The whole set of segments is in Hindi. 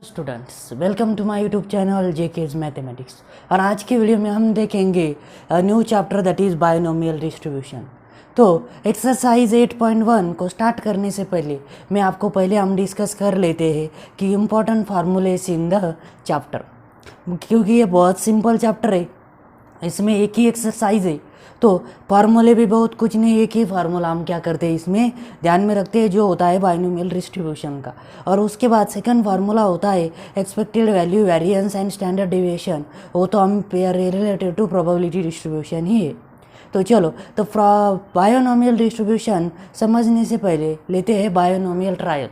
Students welcome to my YouTube channel JK's mathematics. और आज की वीडियो में हम देखेंगे new chapter that is binomial distribution. तो एक्सरसाइज 8.1 को स्टार्ट करने से पहले हम डिस्कस कर लेते हैं कि important formulas in the chapter, क्योंकि ये बहुत सिंपल चैप्टर है। इसमें एक ही एक्सरसाइज है, तो फार्मूले भी बहुत कुछ नहीं, एक ही फार्मूला हम क्या करते हैं इसमें ध्यान में रखते हैं, जो होता है बायनोमियल डिस्ट्रीब्यूशन का। और उसके बाद सेकंड फार्मूला होता है expected value variance and standard deviation. वो तो हम रिलेटेड टू प्रोबेबिलिटी डिस्ट्रीब्यूशन ही है। तो चलो, तो बायनोमियल डिस्ट्रीब्यूशन समझने से पहले लेते हैं बायनोमियल ट्रायल।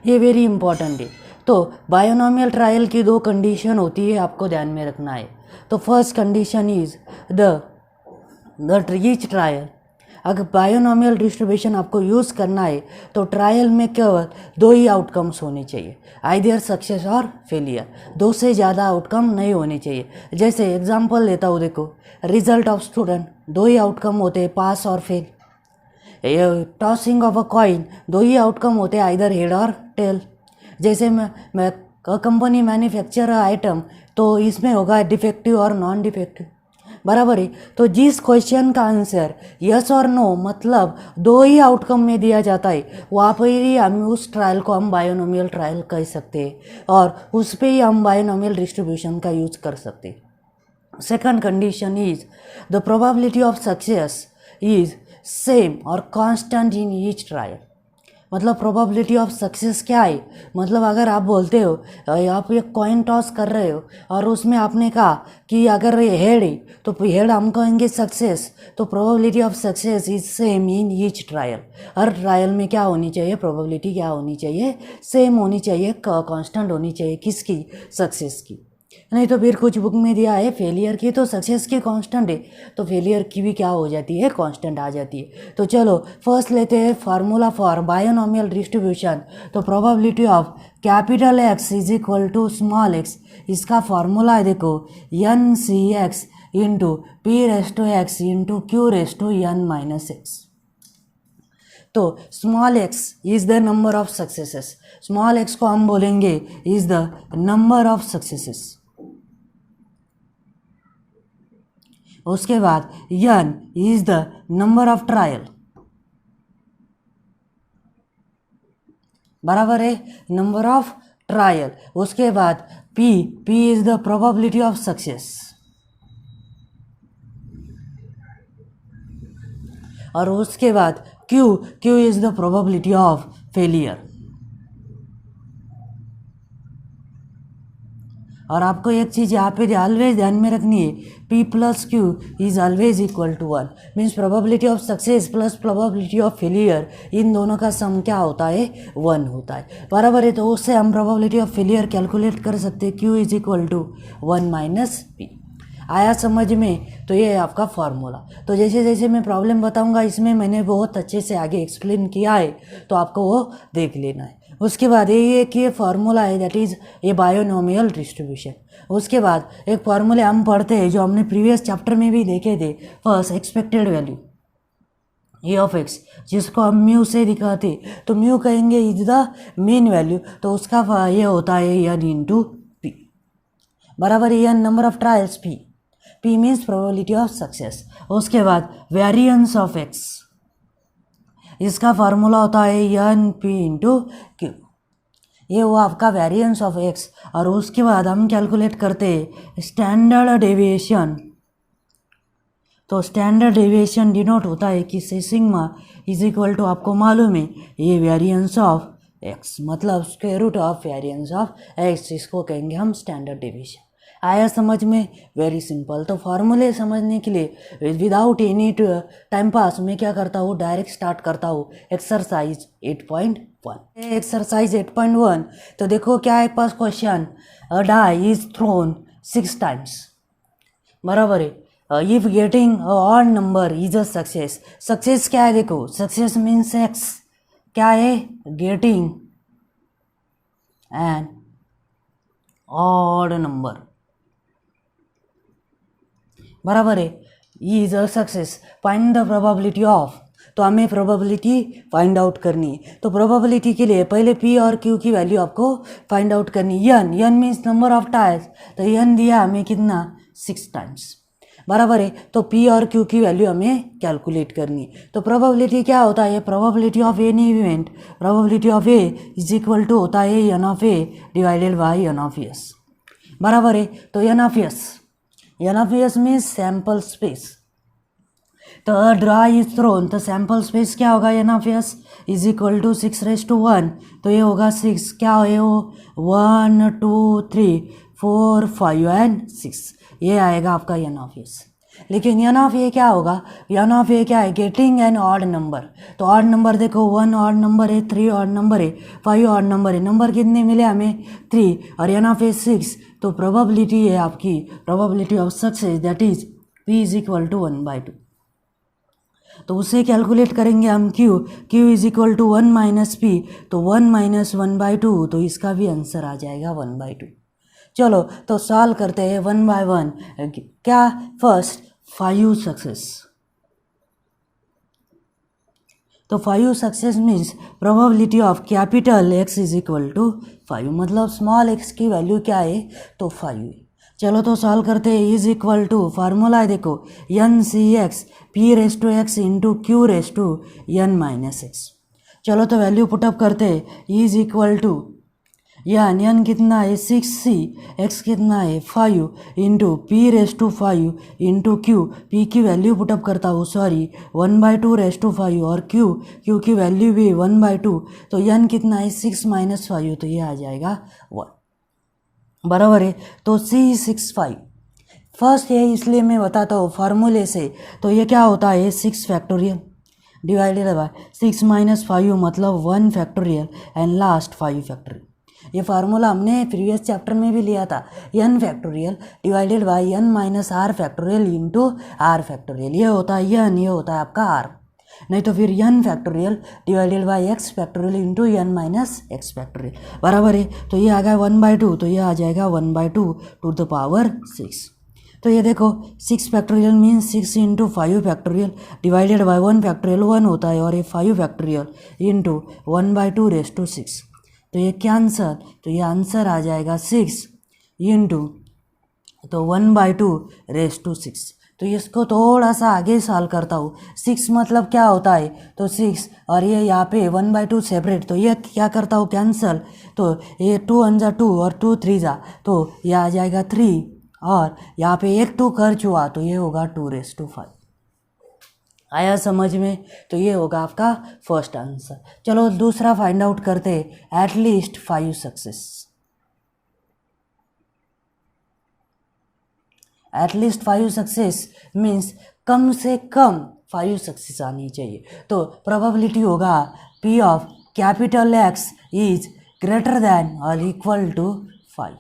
ये वेरी इंपॉर्टेंट है। तो बायनोमियल ट्रायल की दो कंडीशन होती है, आपको ध्यान में रखना है। तो first condition is the each trial. अगर बायनोमियल डिस्ट्रीब्यूशन आपको यूज़ करना है तो ट्रायल में केवल दो ही आउटकम्स होने चाहिए, आइदर सक्सेस और फेलियर। दो से ज़्यादा आउटकम नहीं होने चाहिए। जैसे एग्जांपल लेता हूँ, देखो रिजल्ट ऑफ स्टूडेंट, दो ही आउटकम होते हैं, पास और fail. Tossing of a coin, दो ही आउटकम होते हैं, आइदर हेड और टेल। जैसे मैं कंपनी मैन्युफैक्चर आइटम, तो इसमें होगा डिफेक्टिव और नॉन डिफेक्टिव, बराबर है। तो जिस क्वेश्चन का आंसर यस और नो मतलब दो ही आउटकम में दिया जाता है, वहाँ पर ही हम उस ट्रायल को हम बायनोमियल ट्रायल कह सकते हैं, और उस पर ही हम बायनोमियल डिस्ट्रीब्यूशन का यूज़ कर सकते हैं। Second condition is the probability of success is same और कांस्टेंट इन ईच ट्रायल। मतलब प्रोबेबिलिटी ऑफ सक्सेस क्या है, मतलब अगर आप बोलते हो, आप एक कॉइन टॉस कर रहे हो और उसमें आपने कहा कि अगर ये हेड है तो हेड हम कहेंगे सक्सेस, तो probability of success is same in each trial. Her trial में क्या होनी चाहिए, प्रोबेबिलिटी क्या होनी चाहिए, सेम होनी चाहिए, कांस्टेंट होनी चाहिए। किसकी, सक्सेस की। नहीं तो फिर कुछ बुक में दिया है फेलियर की, तो सक्सेस की कांस्टेंट है, तो फेलियर की भी क्या हो जाती है, कांस्टेंट आ जाती है। तो चलो फर्स्ट लेते हैं फार्मूला फॉर बायनोमियल डिस्ट्रीब्यूशन। तो probability of capital X is equal to small x, इसका फार्मूला है देखो n C x into p raise to x into Q raise to n minus x. तो small x is the number of successes, small x को हम बोलेंगे is the number of successes. उसके बाद n is the number of trial, बराबर है, नंबर ऑफ ट्रायल। उसके बाद p is the probability of success, और उसके बाद q is the probability of failure. और आपको एक चीज़ यहाँ पे ऑलवेज ध्यान में रखनी है, p plus q is always equal to 1। Means probability of success plus probability of failure, इन दोनों का सम क्या होता है, 1 होता है, बराबर है। तो उससे हम प्रोबेबिलिटी ऑफ फेलियर कैलकुलेट कर सकते हैं, q is equal to 1 minus p. आया समझ में? तो ये है आपका फार्मूला। तो जैसे जैसे मैं प्रॉब्लम बताऊंगा, इसमें मैंने बहुत अच्छे से आगे एक्सप्लेन किया है, तो आपको वो देख लेना है। उसके बाद ये कि ये फार्मूला है that is a binomial distribution. उसके बाद एक फार्मूले हम पढ़ते हैं जो हमने प्रीवियस चैप्टर में भी देखे थे। First expected value A of x, जिसको हम म्यू से दिखाते, तो म्यू कहेंगे इज द मीन वैल्यू, तो उसका ये होता है एन इंटू पी, बराबर n number of trials p, p means probability of success. उसके बाद वेरिएंस ऑफ एक्स, इसका फार्मूला होता है एन पी इंटू क्यू, ये हुआ आपका वेरिएंस ऑफ एक्स। और उसके बाद हम कैलकुलेट करते हैं स्टैंडर्ड डेविएशन। तो स्टैंडर्ड डेविएशन डिनोट होता है कि सिग्मा इज इक्वल टू, आपको मालूम है, ये वेरिएंस ऑफ एक्स, मतलब square root of variance of x, इसको कहेंगे हम स्टैंडर्ड डेविएशन। आया समझ में? Very simple. तो फार्मूले समझने के लिए विदाउट एनी टाइम पास मैं क्या करता हूँ, डायरेक्ट स्टार्ट करता हूँ एक्सरसाइज 8.1। एक्सरसाइज 8.1, तो देखो क्या है पास question, a die is thrown 6 times, बराबर है। If getting odd number is a success, success क्या है, देखो सक्सेस मीन्स एक्स, क्या है, गेटिंग एन ऑड नंबर, बराबर है, is a success. Find the probability of, तो हमें प्रोबेबिलिटी फाइंड आउट करनी है। तो प्रोबेबिलिटी के लिए पहले पी और क्यू की वैल्यू आपको फाइंड आउट करनी है। N means number of times, तो एन दिया हमें कितना 6 टाइम्स, बराबर है। तो पी और क्यू की वैल्यू हमें कैलकुलेट करनी है। तो प्रोबेबिलिटी क्या होता है, probability of any event, probability of A is equal to होता है N of A divided by N of S, बराबर है। तो N of S means sample space. तो ड्रा इज थ्रोन, तो सैम्पल स्पेस क्या होगा, N of S is equal to 6⁻⁴, तो ये होगा 6, क्या है वो 1 2 3 4 5 एंड 6, ये आएगा आपका एन ऑफ एस। लेकिन एन ऑफ ए क्या होगा, एन ऑफ ए क्या है, गेटिंग एन ऑड नंबर। तो ऑड नंबर देखो 1 ऑड नंबर है, 3 ऑड नंबर है, 5 ऑड नंबर है। नंबर कितने मिले हमें 3, और एन ऑफ ए 6। तो प्रोबेबिलिटी है आपकी, probability of success that is p is equal to 1/2। तो उसे कैलकुलेट करेंगे हम q is equal to 1 minus P, तो 1 माइनस 1/2, तो इसका भी आंसर आ जाएगा 1/2। चलो तो सॉल्व करते हैं 1 बाय 1। क्या फर्स्ट 5 सक्सेस, तो 5 success means probability of capital X is equal to 5, मतलब स्मॉल x की वैल्यू क्या है, तो 5 है। चलो तो सॉल्व करते हैं, इज इक्वल टू फार्मूला है देखो NCX p⁻x इंटू q⁻n-x। चलो तो वैल्यू पुटअप करते हैं, इज इक्वल टू n कितना है 6c, x कितना है 5 into p⁻5 into q, p की वैल्यू पुटअप करता हूँ, सॉरी 1/2⁵ और q की वैल्यू भी 1/2, तो n कितना है 6 माइनस 5, तो ये आ जाएगा 1, बराबर है। तो C65 फर्स्ट है, इसलिए मैं बताता हूँ फार्मूले से। तो ये क्या होता है 6 फैक्टोरियल डिवाइडेड बाय 6 माइनस 5, मतलब 1 फैक्टोरियल एंड लास्ट 5 फैक्टोरियल। ये फार्मूला हमने प्रीवियस चैप्टर में भी लिया था, n factorial divided by n minus r factorial into r factorial. ये होता है n, ये होता है आपका r, नहीं तो फिर n factorial divided by x factorial into n minus x factorial, बराबर है। तो ये आ गया 1/2, तो ये आ जाएगा 1/2 टू द पावर 6। तो ये देखो 6 factorial means 6 into 5 factorial divided by 1 factorial 1 होता है, और ये 5 फैक्टोरियल इंटू 1/2⁶। तो ये कैंसर, तो ये आंसर आ जाएगा 6 इंटू तो 1/2⁶। तो इसको थोड़ा सा आगे सॉल्व करता हूँ। 6 मतलब क्या होता है, तो 6 और ये यहाँ पे 1/2 सेपरेट, तो ये क्या करता हूँ कैंसल, तो ये 2 1 जा 2 और 2 3 जा, तो ये आ जाएगा 3, और यहाँ पे एक 2 कर चुआ, तो ये होगा 2⁵5। आया समझ में, तो ये होगा आपका फर्स्ट आंसर। चलो दूसरा फाइंड आउट करते, at least 5 success. At least 5 success means कम से कम 5 सक्सेस आनी चाहिए। तो प्रोबेबिलिटी होगा P of capital X is greater than और इक्वल टू 5,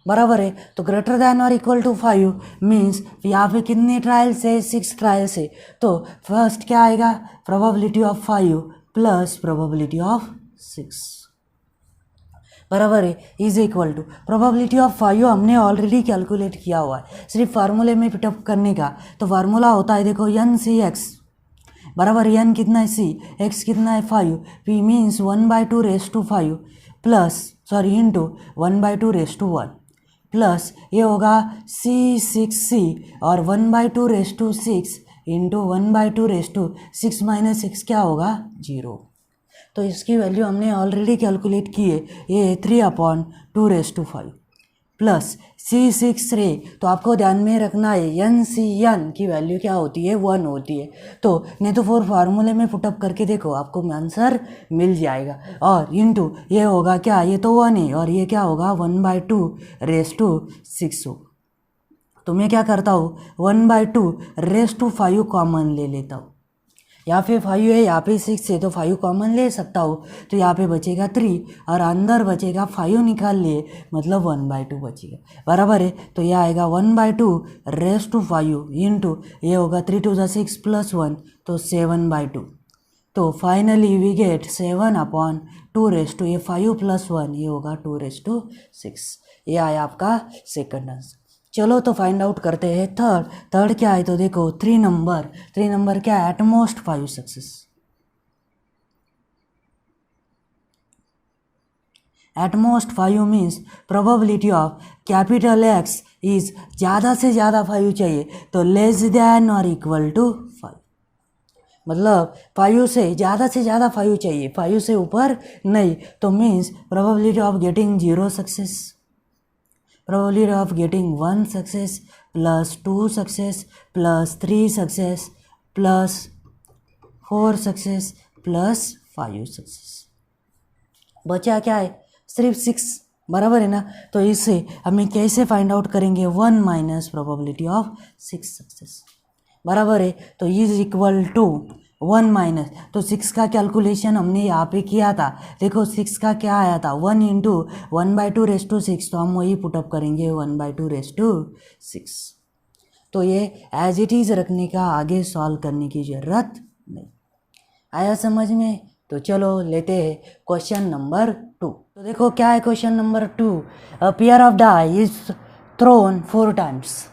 बराबर है। तो ग्रेटर दैन और इक्वल टू 5 मीन्स यहाँ पे कितने ट्रायल्स है, 6 ट्रायल्स है। तो फर्स्ट क्या आएगा, probability of 5 plus probability of 6, बराबर है, is equal to probability of 5 हमने ऑलरेडी कैलकुलेट किया हुआ है, सिर्फ फार्मूले में पिटअप करने का। तो फार्मूला होता है देखो NCX बराबर n कितना है c, x कितना है 5, p means 1/2⁵ plus sorry into 1/2⁵1 plus ये होगा C6c और 1/2⁵6 इंटू 1/2⁶6 माइनस 6 क्या होगा 0। तो इसकी वैल्यू हमने ऑलरेडी कैलकुलेट की है, ये 3/2⁵5 प्लस C6 रे। तो आपको ध्यान में रखना है NCN की वैल्यू क्या होती है 1 होती है। तो नहीं तो फोर फार्मूले में पुटअप करके देखो आपको आंसर मिल जाएगा। और इंटू ये होगा क्या, ये तो 1 है और ये क्या होगा 1/2⁵6 हो। तो मैं क्या करता हूँ 1/2⁵5 कॉमन ले लेता हूँ। यहाँ पे 5 है, यहाँ पे 6 है, तो 5 कॉमन ले सकता हूँ। तो यहाँ पे बचेगा 3 और अंदर बचेगा 5 निकाल लिए, मतलब 1/2 बचेगा, बराबर है। तो यह आएगा 1/2⁵5 इंटू ये होगा 3 2 6 प्लस 1 तो 7/2। तो फाइनली वी गेट 7/2 ये 5 प्लस 1 ये होगा 2⁵6। ये आया आपका सेकंड आंसर। चलो तो फाइंड आउट करते हैं थर्ड क्या है, तो देखो 3 नंबर क्या है, at most 5 success. At most 5 means probability of capital X is ज़्यादा से ज़्यादा 5 चाहिए, तो लेस देन और इक्वल टू 5, मतलब 5 से ज़्यादा 5 चाहिए, 5 से ऊपर नहीं, तो means probability of getting 0 success, probability of getting 1 success plus 2 success plus 3 success plus 4 success plus 5 success, बचा क्या है, सिर्फ 6, बराबर है ना। तो इससे हमें कैसे फाइंड आउट करेंगे, 1 माइनस प्रोबेबिलिटी ऑफ 6 सक्सेस, बराबर है। तो इज इक्वल टू 1 माइनस, तो 6 का कैलकुलेशन हमने यहाँ पे किया था, देखो 6 का क्या आया था, 1 इंटू 1/2⁶, तो हम वही पुटअप करेंगे 1/2⁶। तो ये एज इट इज़ रखने का, आगे सॉल्व करने की ज़रूरत नहीं। आया समझ में? तो चलो लेते हैं क्वेश्चन नंबर 2। तो देखो क्या है question number 2, a pair of die is thrown 4 times,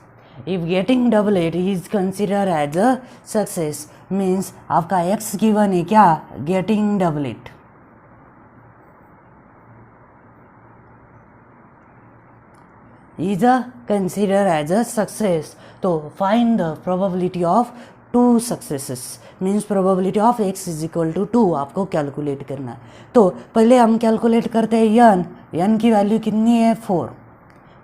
if getting doublet is consider as a success, means आपका एक्स गिवन है क्या, getting doublet, is a consider as a success, तो find the probability of 2 successes, means probability of x is equal to 2 आपको कैलकुलेट करना है। तो पहले हम कैलकुलेट करते हैं n की वैल्यू कितनी है 4,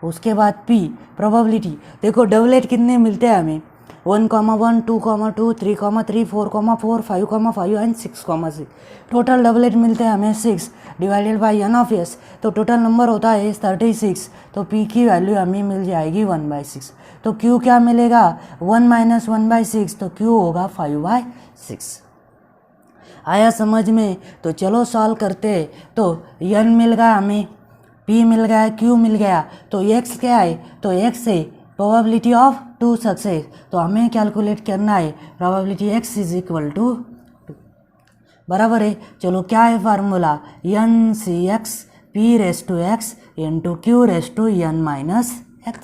उसके बाद p प्रोबेबिलिटी, देखो डबलेट कितने मिलते हैं हमें, 1,1 2,2 3,3 4,4 5,5 एंड 6,6, टोटल डबलेट मिलते हैं हमें 6 divided by n of s, तो टोटल नंबर होता है 36, तो p की वैल्यू हमें मिल जाएगी 1/6, तो q क्या मिलेगा 1 माइनस 1/6, तो q होगा 5/6। आया समझ में? तो चलो सॉल्व करते, तो n मिल गया हमें, p मिल गया, q मिल गया, तो x क्या है, तो x है प्रोबेबिलिटी ऑफ 2 सक्सेस, तो हमें कैलकुलेट करना है probability x is equal to 2, बराबर है। चलो क्या है formula, n/x p⁻x into q⁻n-x,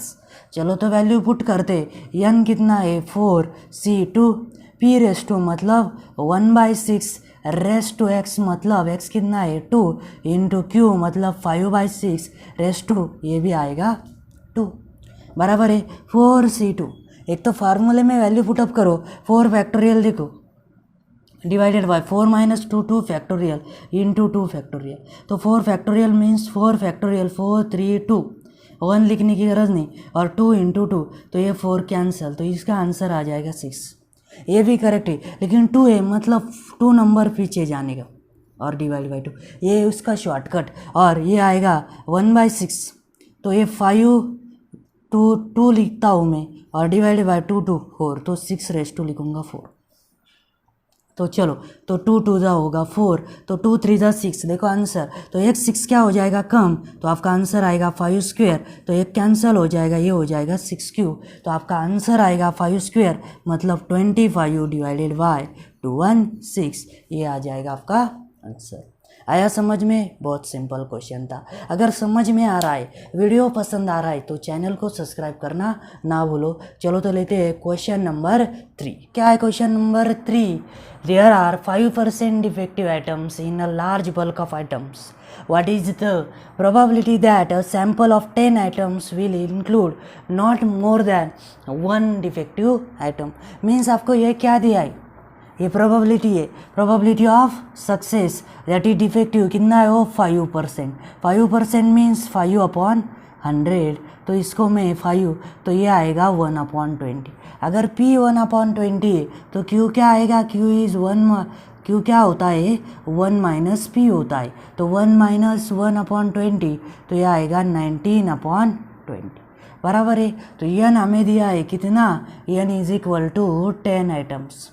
चलो तो वैल्यू पुट करते, n कितना है 4 c2 p⁻, मतलब 1/6 मतलब x कितना है 2 इंटू q मतलब 5/6 ये भी आएगा 2, बराबर है 4c2। एक तो फार्मूले में वैल्यू पुटअप करो, 4 फैक्टोरियल देखो divided by 4 minus 2 factorial into 2 factorial, तो 4 फैक्टोरियल मीन्स 4 फैक्टोरियल 4 3 2, 1 लिखने की गरज नहीं, और 2 इंटू 2, तो ये 4 कैंसल, तो इसका आंसर आ जाएगा 6, ये भी करेक्ट है, लेकिन 2 है मतलब 2 नंबर पीछे जाने का, और डिवाइड बाई 2 ये उसका शॉर्टकट, और ये आएगा 1/6, तो ये 2 लिखता हूँ मैं, और डिवाइड बाई 2 4, तो 6 लिखूँगा 4, तो चलो तो 2 2 होगा 4, तो 2 3 6, देखो आंसर, तो एक 6 क्या हो जाएगा कम, तो आपका आंसर आएगा 5², तो एक कैंसिल हो जाएगा, ये हो जाएगा 6×, तो आपका आंसर आएगा 5² मतलब 25 डिवाइडेड बाय 216, ये आ जाएगा आपका आंसर। आया समझ में? बहुत सिंपल क्वेश्चन था। अगर समझ में आ रहा है, वीडियो पसंद आ रहा है, तो चैनल को सब्सक्राइब करना ना भूलो। चलो तो लेते हैं क्वेश्चन नंबर 3। क्या है question number 3? There are 5% defective items in a large bulk of items. What is the probability that a sample of 10 items will include not more than one defective item? Means आपको ये क्या दिया है, ये प्रोबेबिलिटी है, probability of success that is defective कितना है वो 5%, 5% मीन्स 5/100, तो इसको मैं 5, तो ये आएगा 1/20। अगर P 1/20 है तो Q क्या आएगा, Q इज़ 1, Q क्या होता है 1 माइनस P होता है, तो 1 माइनस 1/20, तो ये आएगा 19/20, बराबर है। तो n हमें दिया है कितना, n is equal to 10 items,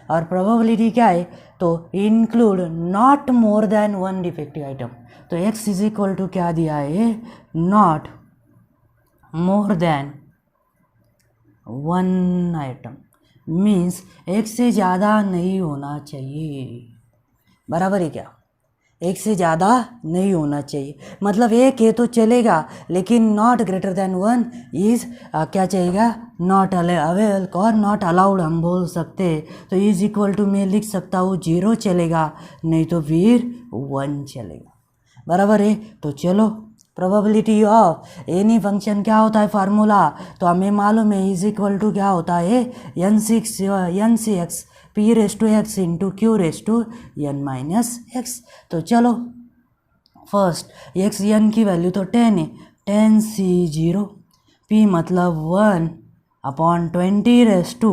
और प्रोबेबिलिटी क्या है, तो include not more than one defective item, तो x इज इक्वल टू क्या दिया है, not more than one item, means एक से ज़्यादा नहीं होना चाहिए, बराबर है क्या। एक से ज़्यादा नहीं होना चाहिए, मतलब एक है तो चलेगा लेकिन not greater than one is क्या चाहिएगा, नॉट अवेल और नॉट अलाउड हम बोल सकते हैं। तो इज़ इक्वल टू मैं लिख सकता हूँ 0 चलेगा, नहीं तो फिर 1 चलेगा, बराबर है। तो चलो प्रोबेबिलिटी ऑफ एनी फंक्शन क्या होता है फार्मूला, तो हमें मालूम है इज इक्वल टू क्या होता है n6 p raise to x into Q raise to n minus x. तो चलो फर्स्ट एक्स n की वैल्यू तो 10 है, 10c0 p मतलब 1 upon 20 raise to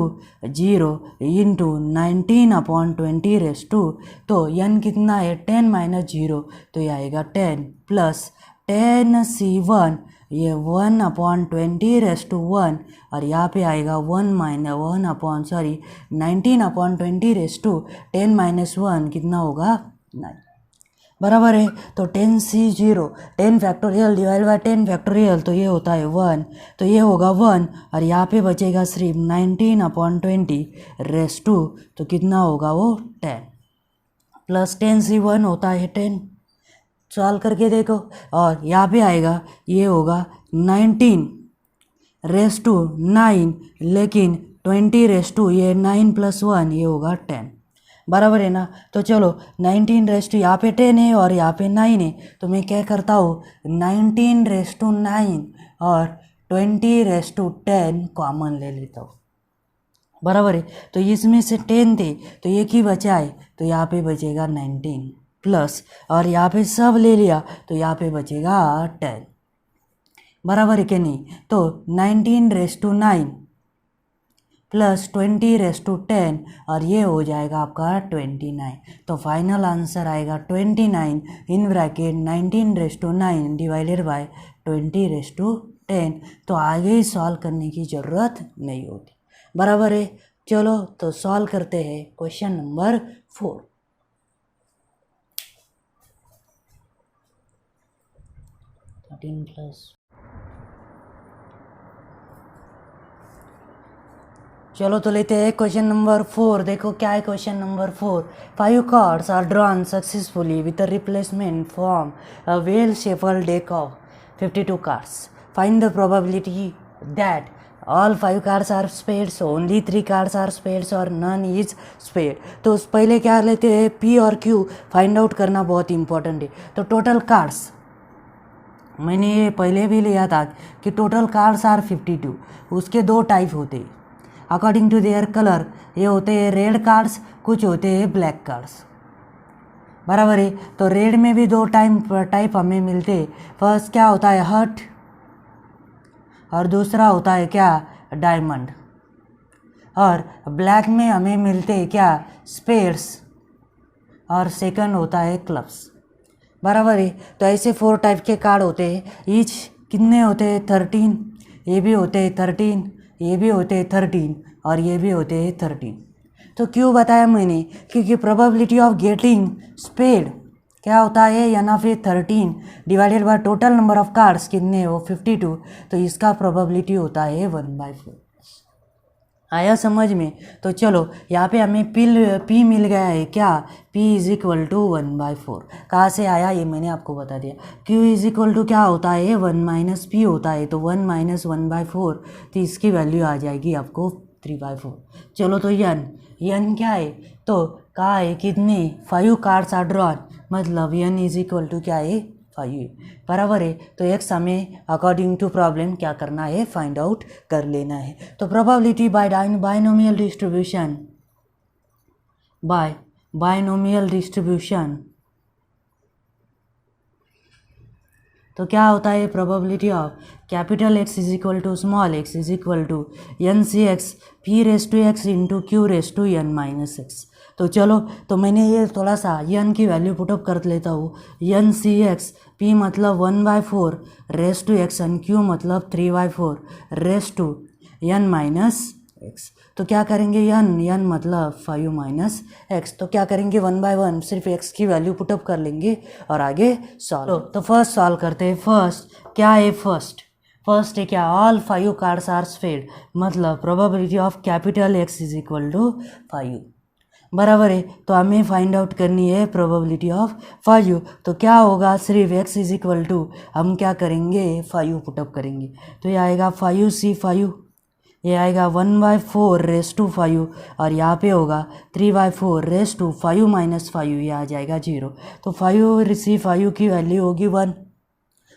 0 into 19 upon 20 raise to, तो n कितना है 10 माइनस 0, तो ये आएगा 10 प्लस 10c1 ये 1 अपॉन 20 रेस टू 1, और यहाँ पे आएगा 1 upon 19 upon 20 raise to 10 minus 1 कितना होगा 9, बराबर है। तो 10c0 10 factorial divide by 10 factorial, तो ये होता है 1, तो ये होगा 1, और यहाँ पे बचेगा सिर्फ 19 अपॉन 20 रेस टू, तो कितना होगा वो 10 प्लस 10c1 होता है 10, सॉल्व करके देखो, और यहाँ पे आएगा ये होगा 19 रेस टू 9, लेकिन 20 रेस टू ये 9 प्लस 1 ये होगा 10, बराबर है ना। तो चलो 19 रेस टू यहाँ पे 10 है और यहाँ पे 9 है, तो मैं क्या करता हूँ 19 रेस टू 9 और 20 रेस टू 10 कॉमन ले लेता हूँ, बराबर है। तो इसमें से 10 थे तो एक ही बचा है, तो यहाँ पे बचेगा 19 प्लस, और यहाँ पे सब ले लिया तो यहाँ पे बचेगा 10, बराबर है कि नहीं। तो 19 raise to 9 plus 20 raise to 10, और ये हो जाएगा आपका 29, तो फाइनल आंसर आएगा 29 in bracket 19 raise to 9 divided by 20 raise to 10, तो आगे सॉल्व करने की ज़रूरत नहीं होती, बराबर है। चलो तो सॉल्व करते हैं क्वेश्चन नंबर 4। चलो तो लेते हैं क्वेश्चन नंबर 4। देखो क्या है question number 4। 5 cards are drawn successfully with a replacement form a well shuffled deck of 52 cards. Find the probability that all 5 cards are spades, only 3 cards are spades or none is spade. तो पहले क्या लेते हैं P और Q फाइंड आउट करना बहुत इंपॉर्टेंट है। तो टोटल कार्ड्स मैंने ये पहले भी लिया था कि टोटल कार्ड्स आर 52, उसके दो टाइप होते हैं अकॉर्डिंग टू देयर कलर, ये होते हैं रेड कार्ड्स, कुछ होते हैं ब्लैक कार्ड्स, बराबर है। तो रेड में भी दो टाइप हमें मिलते हैं, फर्स्ट क्या होता है हर्ट और दूसरा होता है क्या डायमंड, और ब्लैक में हमें मिलते हैं क्या स्पेड्स और सेकंड होता है क्लब्स, बराबर है। तो ऐसे 4 टाइप के कार्ड होते हैं, ईच कितने होते हैं 13, ये भी होते हैं 13, ये भी होते हैं 13 और ये भी होते हैं 13। तो क्यों बताया मैंने, क्योंकि प्रोबेबिलिटी ऑफ गेटिंग स्पेड क्या होता है या ना फिर 13 divided by total number of cards कितने वो 52, तो इसका प्रोबेबिलिटी होता है 1/4। आया समझ में। तो चलो यहाँ पे हमें पी मिल गया है क्या, P इज इक्वल टू 1/4। कहाँ से आया ये मैंने आपको बता दिया। Q इज इक्वल टू क्या होता है 1 माइनस P होता है, तो 1 माइनस 1/4, तो इसकी वैल्यू आ जाएगी आपको 3/4। चलो तो n क्या है, तो कहा है कितने 5 कार्ड्स आर ड्रॉन, मतलब n इज इक्वल टू क्या है 5, बराबर है। तो एक हमें अकॉर्डिंग टू प्रॉब्लम क्या करना है फाइंड आउट कर लेना है। तो प्रोबेबिलिटी बायनोमियल डिस्ट्रीब्यूशन तो क्या होता है probability of capital X is equal to small x is equal to NCX P raise to x into Q raise to n minus x। तो चलो तो मैंने ये थोड़ा सा n की वैल्यू पुटअप कर लेता हूँ, NCX P मतलब 1/4 raise to x and Q मतलब 3/4 raise to n minus x। तो क्या करेंगे n मतलब 5 माइनस x, तो क्या करेंगे 1 बाय 1 सिर्फ x की वैल्यू पुटअप कर लेंगे और आगे सॉल्व। तो फर्स्ट सॉल्व करते हैं। फर्स्ट क्या है, फर्स्ट है क्या ऑल 5 कार्ड्स आर स्पेड, मतलब probability of capital X is equal to 5, बराबर है। तो हमें फाइंड आउट करनी है प्रोबेबिलिटी ऑफ 5। तो क्या होगा, सिर्फ x इज इक्वल टू हम क्या करेंगे 5 पुटअप करेंगे। तो ये आएगा 5c5, ये आएगा 1/4 और यहाँ पे होगा 3/4 ये आ जाएगा 0। तो 5c5 की वैल्यू होगी 1,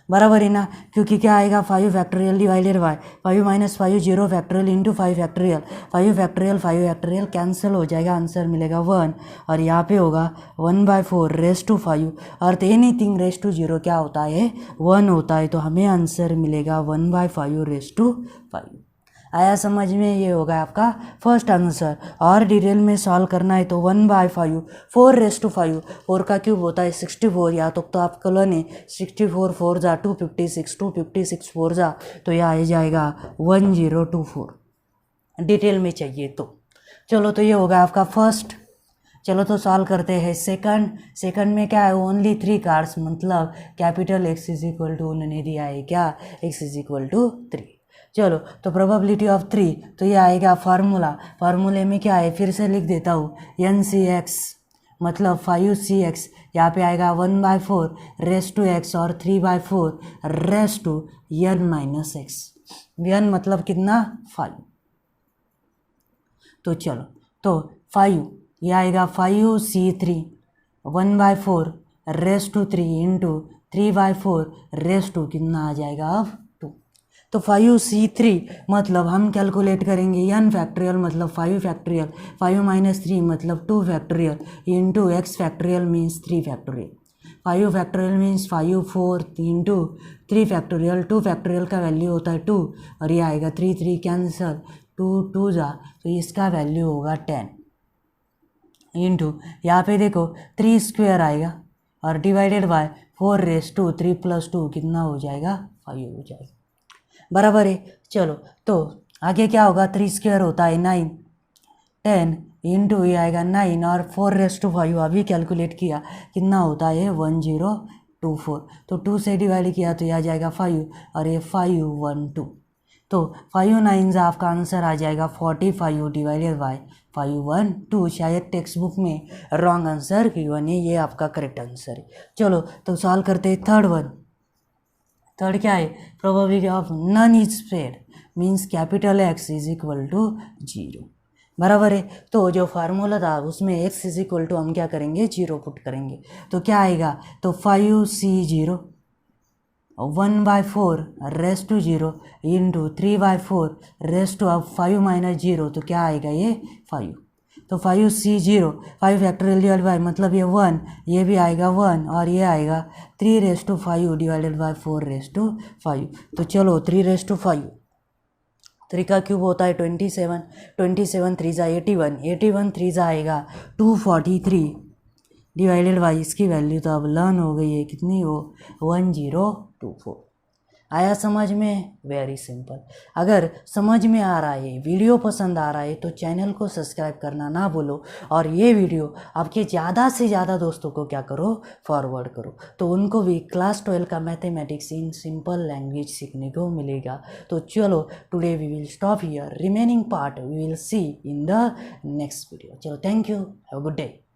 बराबर है ना, क्योंकि क्या आएगा 5 factorial divided by 5 - 5 0 factorial into 5 factorial, 5 factorial cancel हो जाएगा, आंसर मिलेगा 1। और यहाँ पे होगा 1/4 और एनीथिंग रेस टू 0 क्या होता है 1 होता है। तो हमें आंसर मिलेगा 1/5 आया समझ में। ये होगा आपका फर्स्ट आंसर। और डिटेल में सॉल्व करना है तो 1/5 4 4 का क्यूब होता है 64, या तो आपको लेने 64 4 जा 256 256 4 जा, तो यह आ जाएगा 1024 डिटेल में चाहिए तो। चलो तो ये होगा आपका फर्स्ट। चलो तो सॉल्व करते हैं सेकंड में क्या है ओनली 3 कार्ड्स, मतलब capital x is equal to उन्होंने दिया है क्या x इज इक्वल टू 3। चलो तो प्रोबेबिलिटी ऑफ 3, तो ये आएगा फार्मूले में क्या है फिर से लिख देता हूँ NCX मतलब 5CX, यहाँ पे आएगा 1/4 और 3/4 n मतलब कितना 5। तो चलो तो 5 ये आएगा 5C3 1/4 इंटू 3/4 कितना आ जाएगा अब 2। तो 5C3 मतलब हम कैलकुलेट करेंगे n फैक्टोरियल मतलब 5 फैक्टोरियल, 5 - 3 मतलब 2 factorial into x factorial means 3 factorial. 5 factorial means 5 4 into 3 factorial, 2 factorial का वैल्यू होता है 2 और ये आएगा 3 कैंसल 2 2 जा, तो इसका वैल्यू होगा 10 इंटू यहाँ पे देखो 3 स्क्वायर आएगा और डिवाइडेड बाय 4 3 + 2 कितना हो जाएगा 5 हो जाएगा, बराबर है। चलो तो आगे क्या होगा 3 स्क्वायर होता है 9 10 इंटू ये आएगा 9 और 4 अभी कैलकुलेट किया कितना होता है 1024, तो 2 से डिवाइड किया तो ये आ जाएगा 5 और ये 512, तो 5 9 आपका आंसर आ जाएगा 45 डिवाइडेड बाय 512। शायद टेक्स्ट बुक में रॉन्ग आंसर गिवन है, ये आपका करेक्ट आंसर है। चलो तो सॉल्व करते हैं थर्ड क्या है probability of none is spread means capital X is equal to 0, बराबर है। तो जो फार्मूला था उसमें x इज इक्वल टू हम क्या करेंगे 0 पुट करेंगे, तो क्या आएगा तो 5C0 1/4 इंटू 3/4 5 - 0, तो क्या आएगा ये 5। तो 5C0 5 फैक्टोरियल डिवाइड बाय मतलब ये 1, ये भी आएगा 1 और ये आएगा 3/5 डिवाइडेड बाय 4/5। तो चलो 3/5 3 का क्यूब होता है 27 27 3 जा 81 81 3 जा आएगा 243 डिवाइडेड बाई इसकी वैल्यू तो अब लर्न हो गई है कितनी हो 1024। आया समझ में, वेरी सिंपल। अगर समझ में आ रहा है वीडियो पसंद आ रहा है तो चैनल को सब्सक्राइब करना ना भूलो और ये वीडियो आपके ज़्यादा से ज़्यादा दोस्तों को क्या करो फॉरवर्ड करो, तो उनको भी क्लास 12 का मैथमेटिक्स इन सिंपल लैंग्वेज सीखने को मिलेगा। तो चलो today we will stop here, remaining part we will see in the next video. चलो thank you, have a good day.